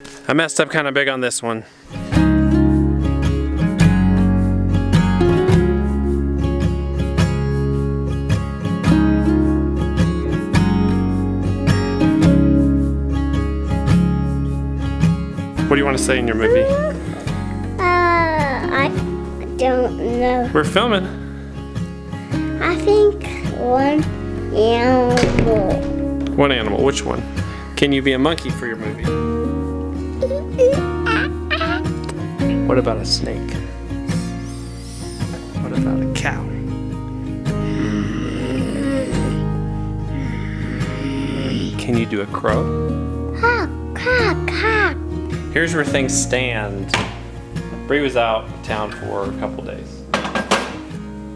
I messed up kind of big on this one. What do you want to say in your movie? I don't know. We're filming. I think one animal. One animal, which one? Can you be a monkey for your movie? What about a snake? What about a cow? Can you do a crow? Here's where things stand. Bree was out of town for a couple days.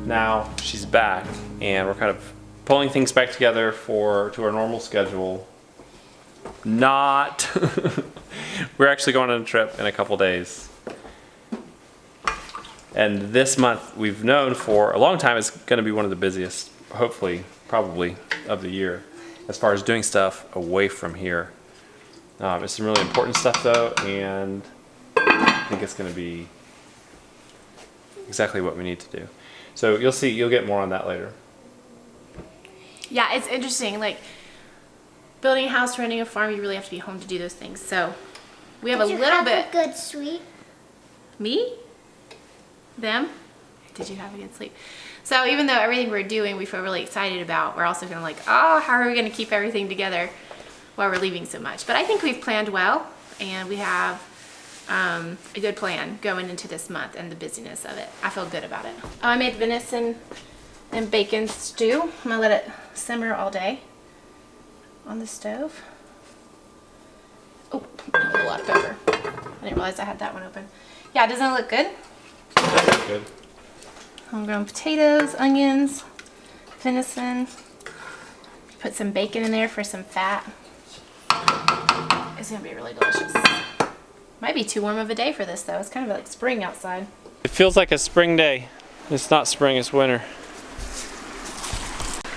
Now she's back, and we're kind of pulling things back together to our normal schedule. Not. We're actually going on a trip in a couple days. And this month we've known for a long time is going to be one of the busiest, hopefully, probably, of the year as far as doing stuff away from here. It's some really important stuff though, and I think it's going to be exactly what we need to do. So you'll get more on that later. Yeah, it's interesting. Like building a house, renting a farm, you really have to be home to do those things. So we have a little bit. Did you have a good sleep? Me? Them? Did you have a good sleep? So even though everything we're doing we feel really excited about, we're also kind of like, oh, how are we going to keep everything together while we're leaving so much? But I think we've planned well, and we have a good plan going into this month and the busyness of it. I feel good about it. Oh, I made venison and bacon stew. I'm going to let it simmer all day on the stove. Oh, a lot of pepper. I didn't realize I had that one open. Yeah, doesn't it look good? Good. Homegrown potatoes, onions, venison. Put some bacon in there for some fat. It's gonna be really delicious. Might be too warm of a day for this though. It's kind of like spring outside. It feels like a spring day. It's not spring, it's winter.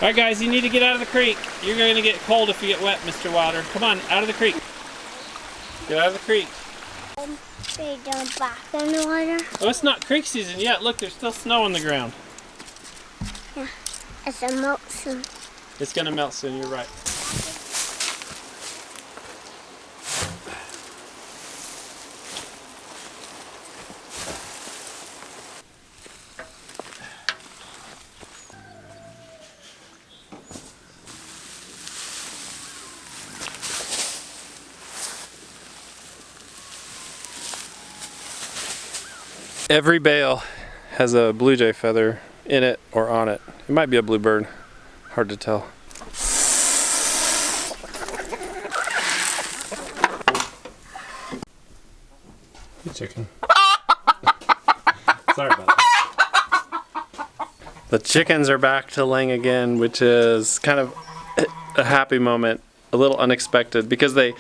All right guys, you need to get out of the creek. You're gonna get cold if you get wet, Mr. Wilder. Come on, out of the creek. Get out of the creek. They don't back in the water. Oh, it's not creek season yet. Look, there's still snow on the ground. Yeah, it's a melt soon. It's gonna melt soon, you're right. Every bale has a blue jay feather in it or on it. It might be a bluebird, hard to tell. Hey chicken. Sorry about that. The chickens are back to laying again, which is kind of a happy moment, a little unexpected, because they,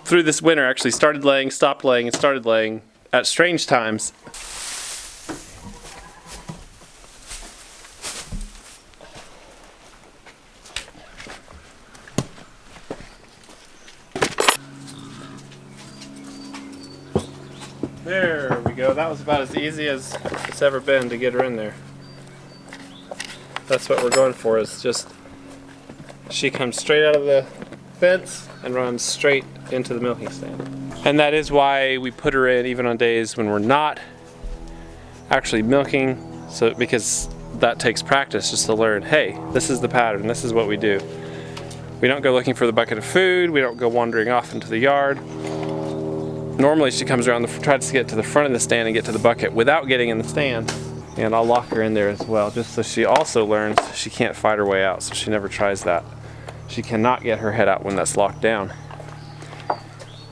through this winter, actually started laying, stopped laying, and started laying at strange times. There we go. That was about as easy as it's ever been to get her in there. That's what we're going for, is just she comes straight out of the fence and runs straight into the milking stand. And that is why we put her in even on days when we're not actually milking, so because that takes practice just to learn, hey, this is the pattern, this is what we do. We don't go looking for the bucket of food, we don't go wandering off into the yard. Normally she comes around, tries to get to the front of the stand and get to the bucket without getting in the stand. And I'll lock her in there as well, just so she also learns she can't fight her way out, so she never tries that. She cannot get her head out when that's locked down.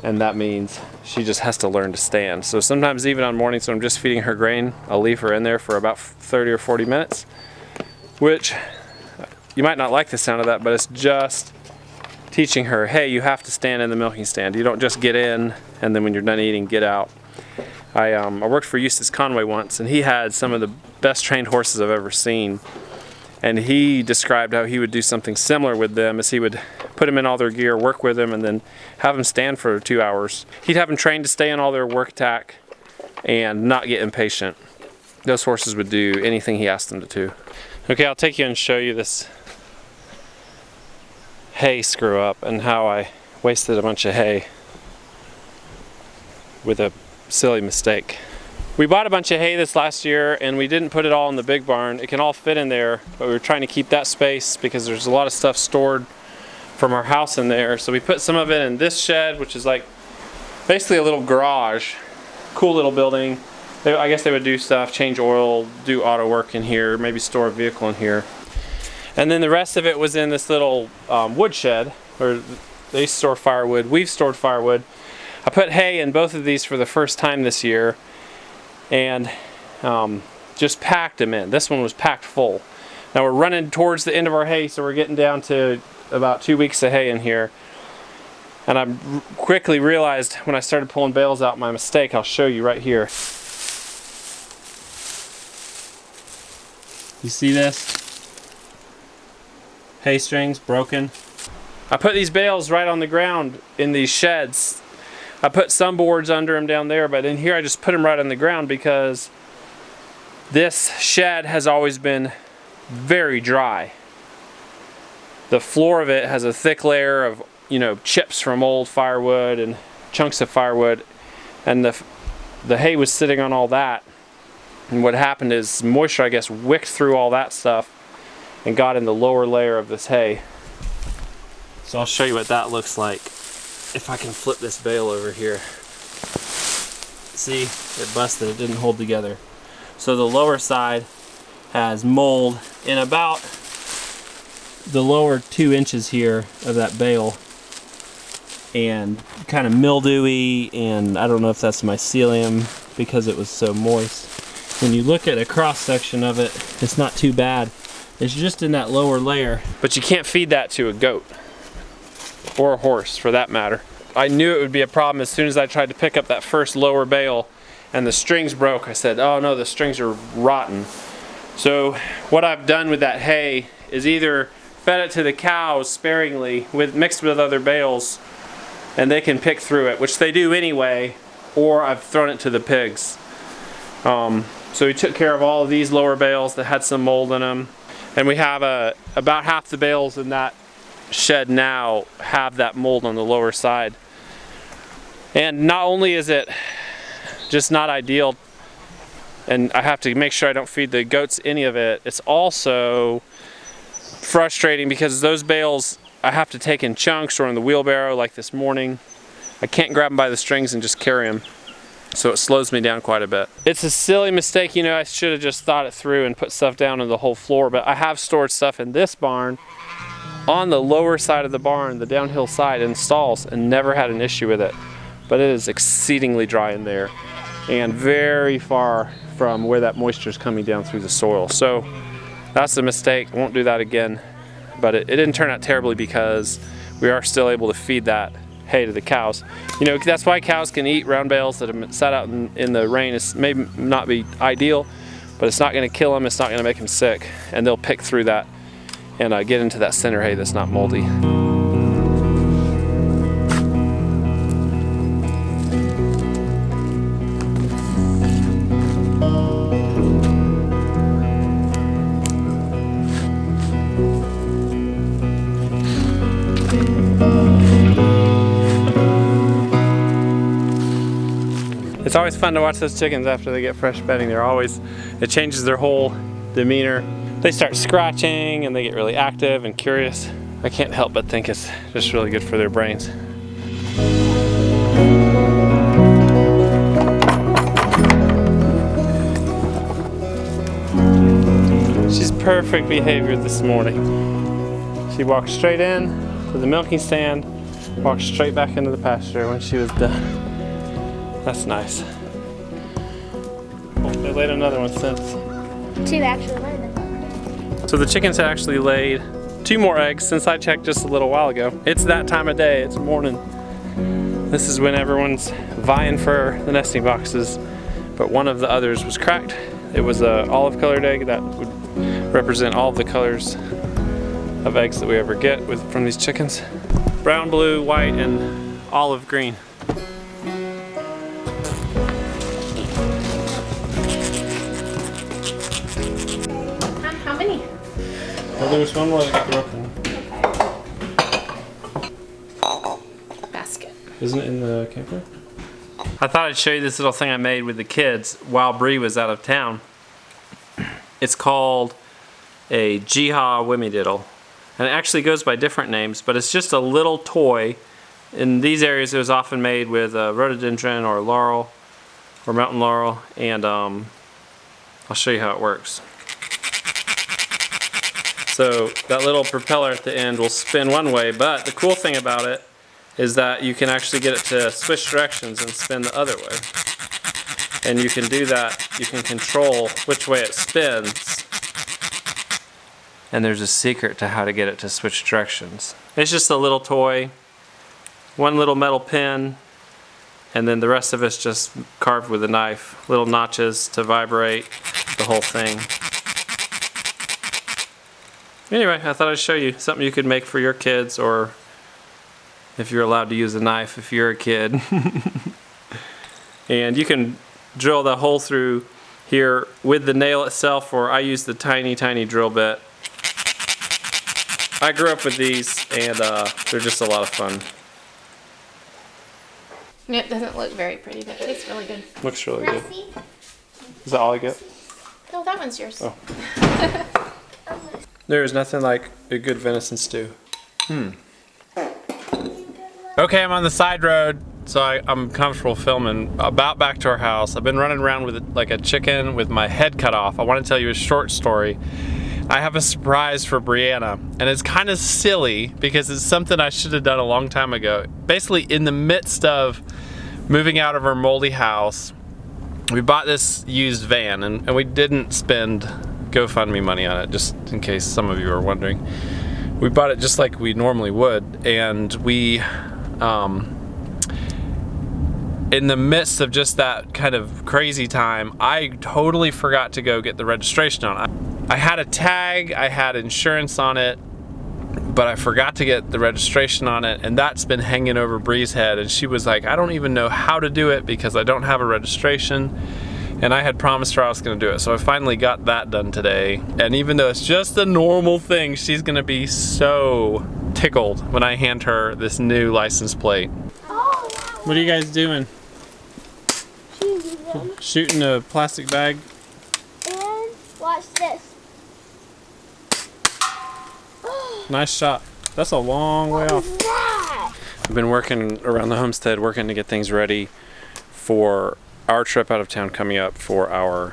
And that means she just has to learn to stand. So sometimes even on mornings when I'm just feeding her grain, I'll leave her in there for about 30 or 40 minutes, which you might not like the sound of that, but it's just teaching her, hey, you have to stand in the milking stand. You don't just get in and then when you're done eating, get out. I worked for Eustace Conway once, and he had some of the best trained horses I've ever seen. And he described how he would do something similar with them, as he would put them in all their gear, work with them, and then have them stand for 2 hours. He'd have them trained to stay on all their work tack and not get impatient. Those horses would do anything he asked them to do. Okay, I'll take you and show you this hay screw up and how I wasted a bunch of hay with a silly mistake. We bought a bunch of hay this last year and we didn't put it all in the big barn. It can all fit in there, but we were trying to keep that space because there's a lot of stuff stored from our house in there. So we put some of it in this shed, which is like basically a little garage. Cool little building. I guess they would do stuff, change oil, do auto work in here, maybe store a vehicle in here. And then the rest of it was in this little wood shed where they store firewood. We've stored firewood. I put hay in both of these for the first time this year and just packed them in. This one was packed full. Now we're running towards the end of our hay, so we're getting down to about 2 weeks of hay in here. And I quickly realized when I started pulling bales out my mistake. I'll show you right here. You see this? Hay strings broken. I put these bales right on the ground in these sheds. I put some boards under them down there, but in here I just put them right on the ground because this shed has always been very dry. The floor of it has a thick layer of, you know, chips from old firewood and chunks of firewood, and the hay was sitting on all that. And what happened is moisture, I guess, wicked through all that stuff and got in the lower layer of this hay. So I'll show you what that looks like if I can flip this bale over here. See, it busted, it didn't hold together. So the lower side has mold in about the lower 2 inches here of that bale, and kind of mildewy, and I don't know if that's mycelium because it was so moist. When you look at a cross section of it, it's not too bad. It's just in that lower layer. But you can't feed that to a goat or a horse for that matter. I knew it would be a problem as soon as I tried to pick up that first lower bale and the strings broke. I said, oh no, the strings are rotten. So what I've done with that hay is either fed it to the cows sparingly mixed with other bales, and they can pick through it, which they do anyway, or I've thrown it to the pigs. So we took care of all of these lower bales that had some mold in them, and we have about half the bales in that shed now have that mold on the lower side. And not only is it just not ideal, and I have to make sure I don't feed the goats any of it, it's also frustrating because those bales I have to take in chunks or in the wheelbarrow like this morning. I can't grab them by the strings and just carry them. So it slows me down quite a bit. It's a silly mistake, you know, I should have just thought it through and put stuff down in the whole floor, but I have stored stuff in this barn on the lower side of the barn, the downhill side, in stalls, and never had an issue with it. But it is exceedingly dry in there and very far from where that moisture is coming down through the soil. So that's a mistake, won't do that again. But it didn't turn out terribly because we are still able to feed that hay to the cows. You know, that's why cows can eat round bales that have sat out in the rain. It may not be ideal, but it's not going to kill them, it's not going to make them sick, and they'll pick through that and get into that center hay that's not moldy. It's always fun to watch those chickens after they get fresh bedding. It changes their whole demeanor. They start scratching and they get really active and curious. I can't help but think it's just really good for their brains. She's perfect behavior this morning. She walked straight in to the milking stand, walked straight back into the pasture when she was done. That's nice. Oh, they laid another one since. 2 actually laid. So the chickens had actually laid 2 more eggs since I checked just a little while ago. It's that time of day, it's morning. This is when everyone's vying for the nesting boxes, but one of the others was cracked. It was an olive colored egg that would represent all of the colors of eggs that we ever get from these chickens. Brown, blue, white, and olive green. How many? Well, there's one more that got broken. Basket. Isn't it in the camper? I thought I'd show you this little thing I made with the kids while Bree was out of town. It's called a Jiha Wimmy-Diddle. And it actually goes by different names, but it's just a little toy. In these areas it was often made with rhododendron or laurel or mountain laurel, and I'll show you how it works. So that little propeller at the end will spin one way, but the cool thing about it is that you can actually get it to switch directions and spin the other way. And you can do that, you can control which way it spins. And there's a secret to how to get it to switch directions. It's just a little toy, one little metal pin, and then the rest of it's just carved with a knife. Little notches to vibrate the whole thing. Anyway, I thought I'd show you something you could make for your kids, or if you're allowed to use a knife if you're a kid. And you can drill the hole through here with the nail itself, or I use the tiny drill bit. I grew up with these, and they're just a lot of fun. It doesn't look very pretty, but it tastes really good. Looks really good. Is that all I get? Oh, that one's yours. Oh. There is nothing like a good venison stew. Okay, I'm on the side road, so I'm comfortable filming. About back to our house. I've been running around with like a chicken with my head cut off. I want to tell you a short story. I have a surprise for Brianna, and it's kind of silly because it's something I should have done a long time ago. Basically, in the midst of moving out of our moldy house, we bought this used van, and we didn't spend GoFundMe money on it, just in case some of you are wondering. We bought it just like we normally would, and we in the midst of just that kind of crazy time, I totally forgot to go get the registration on it. I had a tag, I had insurance on it, but I forgot to get the registration on it, and that's been hanging over Bree's head, and she was like, I don't even know how to do it because I don't have a registration. And I had promised her I was going to do it, so I finally got that done today. And even though it's just a normal thing, she's going to be so tickled when I hand her this new license plate. What are you guys doing? Shooting a plastic bag. And watch this. Nice shot. That's a long way off. What is that? I've been working around the homestead, working to get things ready for our trip out of town coming up for our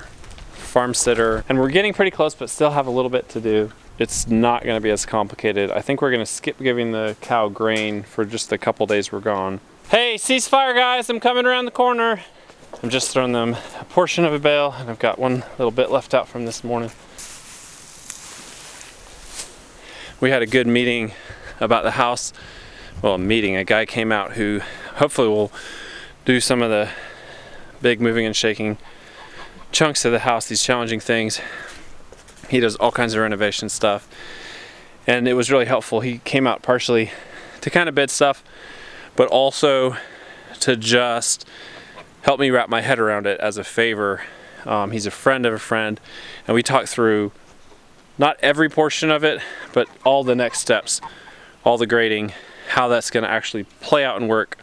farm sitter. And we're getting pretty close, but still have a little bit to do. It's not going to be as complicated. I think we're going to skip giving the cow grain for just the couple days we're gone. Hey, ceasefire guys, I'm coming around the corner. I'm just throwing them a portion of a bale, and I've got one little bit left out from this morning. We had a good meeting about the house. Well, a guy came out who hopefully will do some of the big moving and shaking chunks of the house, these challenging things. He does all kinds of renovation stuff, and it was really helpful. He came out partially to kind of bid stuff, but also to just help me wrap my head around it as a favor. He's a friend of a friend, and we talked through not every portion of it, but all the next steps, all the grading, how that's going to actually play out and work.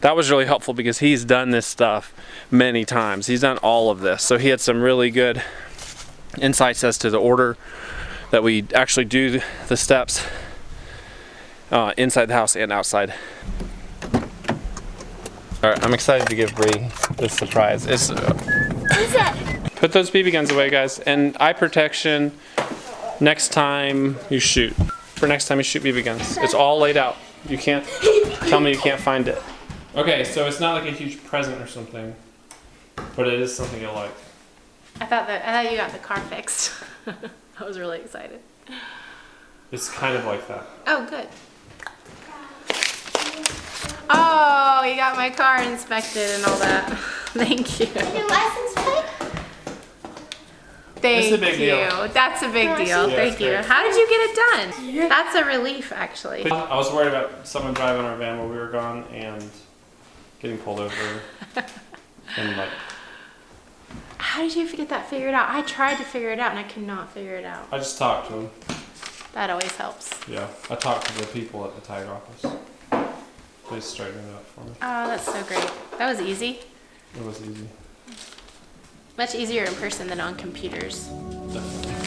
That was really helpful because he's done this stuff many times. He's done all of this, so he had some really good insights as to the order that we actually do the steps inside the house and outside. All right, I'm excited to give Bree this surprise. It's put those BB guns away, guys, and eye protection next time you shoot. For next time you shoot BB guns, it's all laid out. You can't tell me you can't find it. Okay, so it's not like a huge present or something, but it is something you'll like. I thought you got the car fixed. I was really excited. It's kind of like that. Oh, good. Oh, you got my car inspected and all that. Thank you. Your license plate? Thank It's a big you. deal. That's a big deal. Yeah, Thank it's you. great. How did you get it done? That's a relief, actually. I was worried about someone driving our van while we were gone and getting pulled over. And like, How did you get that figured out? I tried to figure it out and I could not figure it out. I just talked to him. That always helps. Yeah, I talked to the people at the tag office. They straightened it out for me. Oh, that's so great. That was easy. It was easy. Much easier in person than on computers. Definitely.